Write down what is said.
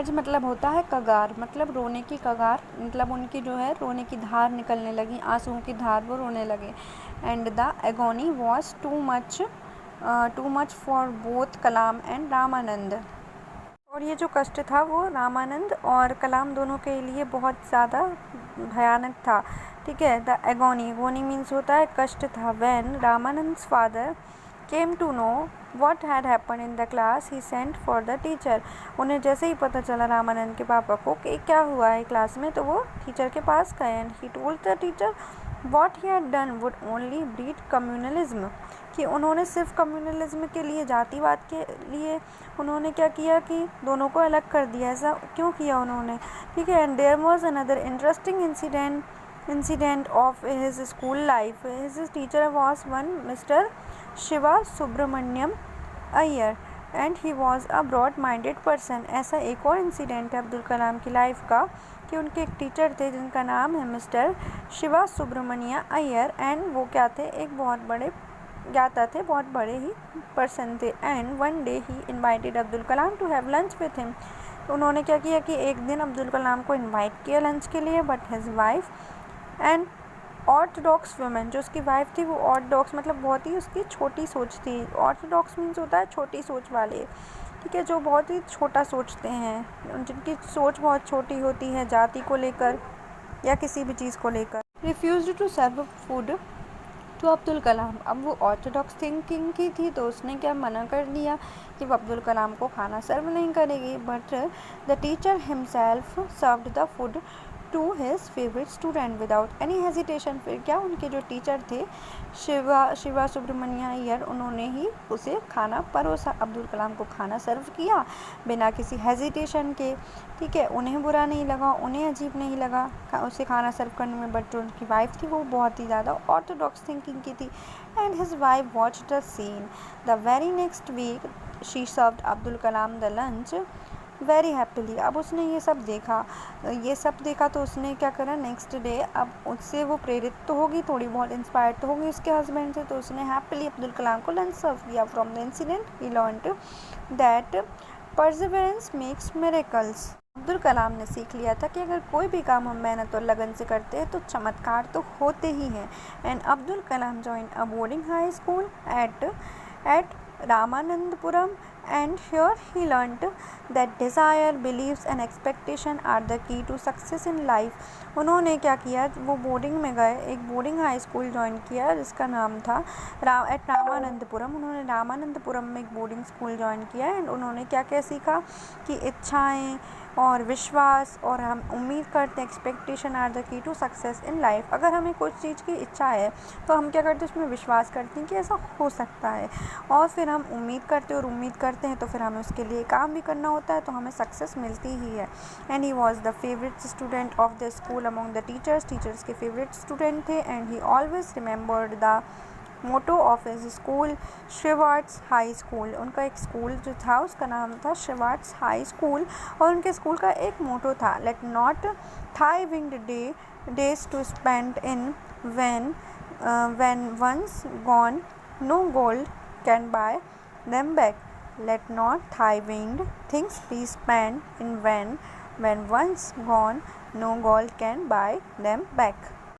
अर्ज मतलब होता है कगार, मतलब रोने की कगार, मतलब उनकी जो है रोने की धार निकलने लगी, आंसुओं की धार, वो रोने लगे। And the agony was too much for both Kalam and Ramanand. और ये जो कष्ट था वो रामानंद और कलाम दोनों के लिए बहुत ज़्यादा भयानक था। ठीक है, द एगोनी मीन्स होता है कष्ट था। When Ramanand's father came to know what had happened in the class, he sent for the teacher। उन्हें जैसे ही पता चला रामानंद के पापा को कि क्या हुआ है क्लास में, तो वो टीचर के पास गए। And he told the teacher what he had done would only breed communalism, कि उन्होंने सिर्फ कम्युनलिज्म के लिए, जातिवाद के लिए उन्होंने क्या किया कि दोनों को अलग कर दिया। ऐसा क्यों किया उन्होंने? ठीक है। And there was another interesting incident of his school life. His teacher was one mister Shiva Subramaniam Iyer and he was a broad minded person. ऐसा एक और इंसिडेंट है अब्दुल कलाम की लाइफ का कि उनके एक टीचर थे जिनका नाम है मिस्टर शिवा सुब्रमण्य अय्यर, एंड वो क्या थे, एक बहुत बड़े ज्ञाता थे, बहुत बड़े ही पर्सन थे। And one day he invited Abdul Kalam to have lunch with him. उन्होंने क्या किया कि एक दिन अब्दुल कलाम को इनवाइट किया लंच के लिए, but his wife and Orthodox women, जो उसकी वाइफ थी वो ऑर्थोडॉक्स मतलब बहुत ही उसकी छोटी सोच थी। ऑर्थोडॉक्स मीन्स होता है छोटी सोच वाले, ठीक है, जो बहुत ही छोटा सोचते हैं, जिनकी सोच बहुत छोटी होती है जाति को लेकर या किसी भी चीज़ को लेकर। Refused to serve food to Abdul Kalam. अब वो ऑर्थोडॉक्स थिंकिंग की थी तो उसने क्या मना कर दिया कि वो अब्दुल कलाम को खाना सर्व नहीं करेगी। But the teacher himself served the food to his favourite student without any hesitation. फिर क्या उनके जो टीचर थे शिवा सुब्रमण्य अय्यर, उन्होंने ही उसे खाना परोसा, अब्दुल कलाम को खाना सर्व किया बिना किसी हेजिटेशन के। ठीक है, उन्हें बुरा नहीं लगा, उन्हें अजीब नहीं लगा उसे खाना सर्व करने में। बट जो उनकी वाइफ थी वो बहुत ही ज़्यादा ऑर्थोडॉक्स थिंकिंग की थी। And his wife watch the scene the very next week she served Abdul Kalam the lunch very happily. अब उसने ये सब देखा तो उसने क्या करा नेक्स्ट डे, अब उससे वो प्रेरित तो होगी, थोड़ी बहुत इंस्पायर्ड तो होगी उसके हस्बैंड से, तो उसने हैप्पीली अब्दुल कलाम को लंच सर्व किया। From the incident he learned that perseverance makes miracles. Abdul Kalam ने सीख लिया था कि अगर कोई भी काम हम मेहनत और लगन से करते हैं तो चमत्कार तो होते ही हैं। And Abdul Kalam join a boarding high school at Ramanandpuram, and here he learnt that desire, beliefs and expectation are the key to success in life। उन्होंने क्या किया, वो बोर्डिंग में गए, एक बोर्डिंग हाई स्कूल ज्वाइन किया जिसका नाम था एट रामानंदपुरम। उन्होंने रामानंदपुरम में एक बोर्डिंग स्कूल ज्वाइन किया। एंड उन्होंने क्या क्या सीखा कि इच्छाएं और विश्वास और हम उम्मीद करते हैं, expectation are the key to success in life. अगर हमें कुछ चीज़ की इच्छा है तो हम क्या करते हैं, उसमें विश्वास करते हैं कि ऐसा हो सकता है, और फिर हम उम्मीद करते हैं, और उम्मीद करते हैं तो फिर हमें उसके लिए काम भी करना होता है, तो हमें सक्सेस मिलती ही है। And he was the favourite student of the school among the teachers के फेवरेट स्टूडेंट थे। And he always remembered the motto of his school Schwartz high school. उनका एक स्कूल जो था उसका नाम था शिवार्ट्स हाई स्कूल, और उनके स्कूल का एक मोटो था, let not thy winged days to spend in when once gone no gold can buy them back। let not thy winged things be spent in when once gone no gold can buy them back।